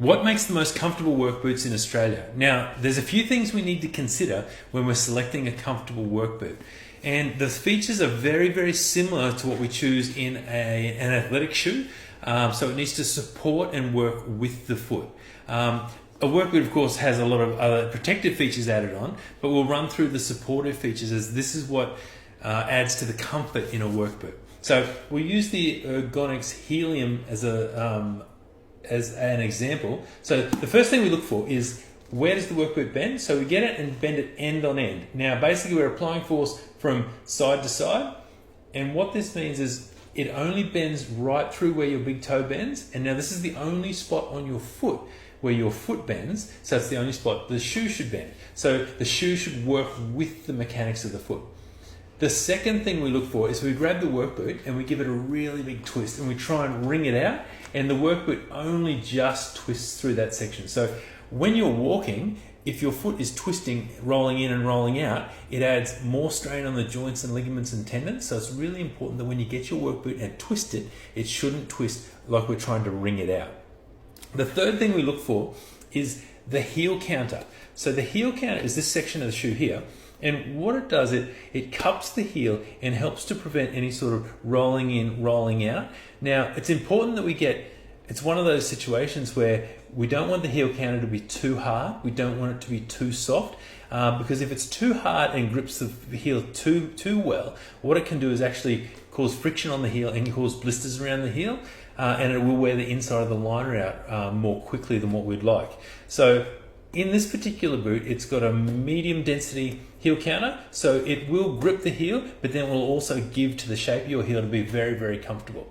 What makes the most comfortable work boots in Australia? Now, there's a few things we need to consider when we're selecting a comfortable work boot. And the features are very, very similar to what we choose in an athletic shoe. So it needs to support and work with the foot. A work boot, of course, has a lot of other protective features added on, but we'll run through the supportive features as this is what adds to the comfort in a work boot. So we'll use the Ergonix Helium as an example. So the first thing we look for is, where does the work boot bend? So we get it and bend it end on end. Now basically we're applying force from side to side, and what this means is it only bends right through where your big toe bends, and now this is the only spot on your foot where your foot bends, so it's the only spot the shoe should bend. So the shoe should work with the mechanics of the foot. The second thing we look for is we grab the work boot and we give it a really big twist and we try and wring it out, and the work boot only just twists through that section. So when you're walking, if your foot is twisting, rolling in and rolling out, it adds more strain on the joints and ligaments and tendons. So it's really important that when you get your work boot and twist it, it shouldn't twist like we're trying to wring it out. The third thing we look for is the heel counter. So the heel counter is this section of the shoe here. And what it does, it cups the heel and helps to prevent any sort of rolling in, rolling out. Now, it's important that it's one of those situations where we don't want the heel counter to be too hard. We don't want it to be too soft, because if it's too hard and grips the heel too well, what it can do is actually cause friction on the heel and cause blisters around the heel, and it will wear the inside of the liner out more quickly than what we'd like. So in this particular boot, it's got a medium density heel counter, so it will grip the heel, but then will also give to the shape of your heel to be very, very comfortable.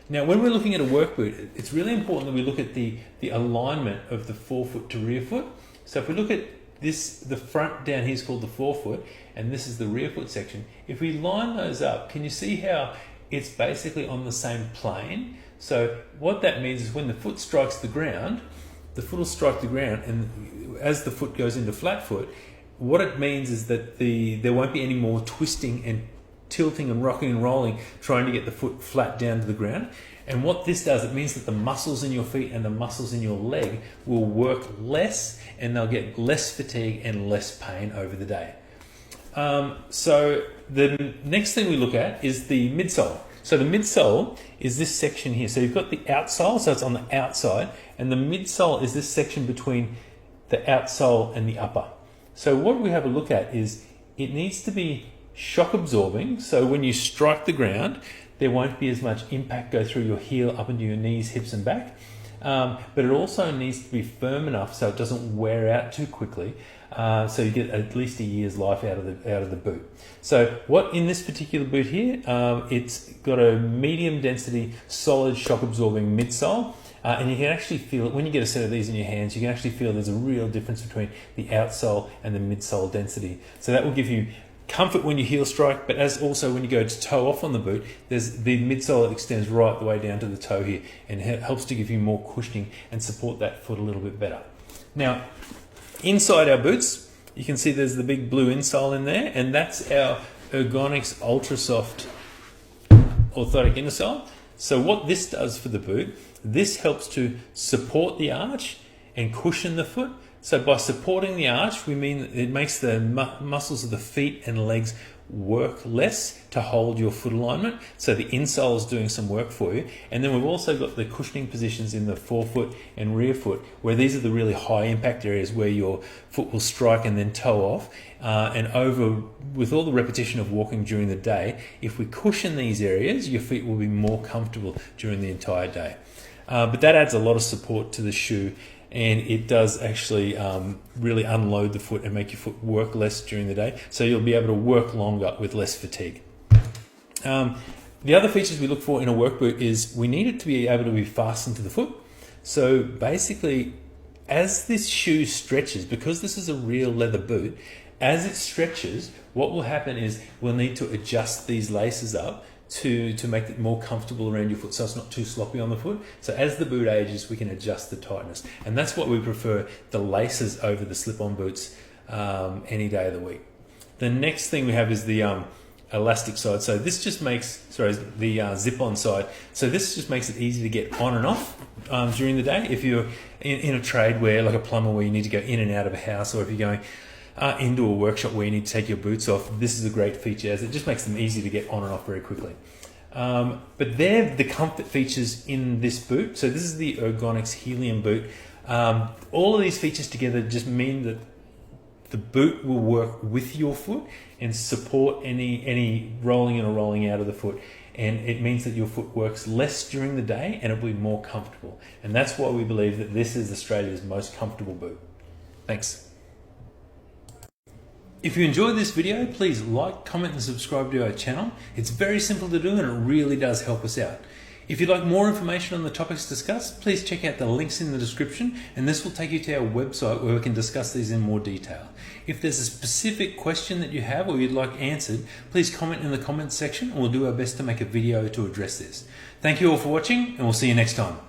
Now, when we're looking at a work boot, it's really important that we look at the alignment of the forefoot to rear foot. So if we look at this, the front down here is called the forefoot, and this is the rear foot section. If we line those up, can you see how it's basically on the same plane? So what that means is when the foot strikes the ground, the foot will strike the ground, and as the foot goes into flat foot, what it means is that there won't be any more twisting and tilting and rocking and rolling trying to get the foot flat down to the ground. And what this does, it means that the muscles in your feet and the muscles in your leg will work less, and they'll get less fatigue and less pain over the day. So the next thing we look at is the midsole. So the midsole is this section here. So you've got the outsole, so it's on the outside, and the midsole is this section between the outsole and the upper. So what we have a look at is it needs to be shock absorbing, so when you strike the ground, there won't be as much impact go through your heel up into your knees, hips and back. But it also needs to be firm enough so it doesn't wear out too quickly, so you get at least a year's life out of the boot. So what in this particular boot here, it's got a medium density solid shock absorbing midsole, and you can actually feel it when you get a set of these in your hands. You can actually feel there's a real difference between the outsole and the midsole density. So that will give you comfort when you heel strike, but as also when you go to toe off on the boot, there's the midsole that extends right the way down to the toe here, and helps to give you more cushioning and support that foot a little bit better. Now, inside our boots, you can see there's the big blue insole in there, and that's our Ergonix Ultra Soft orthotic innersole. So what this does for the boot, this helps to support the arch and cushion the foot. So by supporting the arch, we mean that it makes the muscles of the feet and legs work less to hold your foot alignment. So the insole is doing some work for you. And then we've also got the cushioning positions in the forefoot and rear foot, where these are the really high impact areas where your foot will strike and then toe off. With all the repetition of walking during the day, if we cushion these areas, your feet will be more comfortable during the entire day. But that adds a lot of support to the shoe, and it does actually really unload the foot and make your foot work less during the day, so you'll be able to work longer with less fatigue. The other features we look for in a work boot is we need it to be able to be fastened to the foot. So basically, as this shoe stretches, because this is a real leather boot, as it stretches, what will happen is we'll need to adjust these laces up to make it more comfortable around your foot, so it's not too sloppy on the foot. So as the boot ages, we can adjust the tightness, and that's what we prefer, the laces over the slip-on boots any day of the week. The next thing we have is the elastic side. So this just makes, sorry, the zip-on side. So this just makes it easy to get on and off during the day. If you're in a trade where, like a plumber, where you need to go in and out of a house, or if you're going into a workshop where you need to take your boots off, this is a great feature, as it just makes them easy to get on and off very quickly. But they're the comfort features in this boot. So this is the Ergonix Helium boot. All of these features together just mean that the boot will work with your foot and support any rolling in or rolling out of the foot. And it means that your foot works less during the day and it'll be more comfortable. And that's why we believe that this is Australia's most comfortable boot. Thanks. If you enjoyed this video, please like, comment and subscribe to our channel. It's very simple to do and it really does help us out. If you'd like more information on the topics discussed, please check out the links in the description, and this will take you to our website where we can discuss these in more detail. If there's a specific question that you have or you'd like answered, please comment in the comments section and we'll do our best to make a video to address this. Thank you all for watching, and we'll see you next time.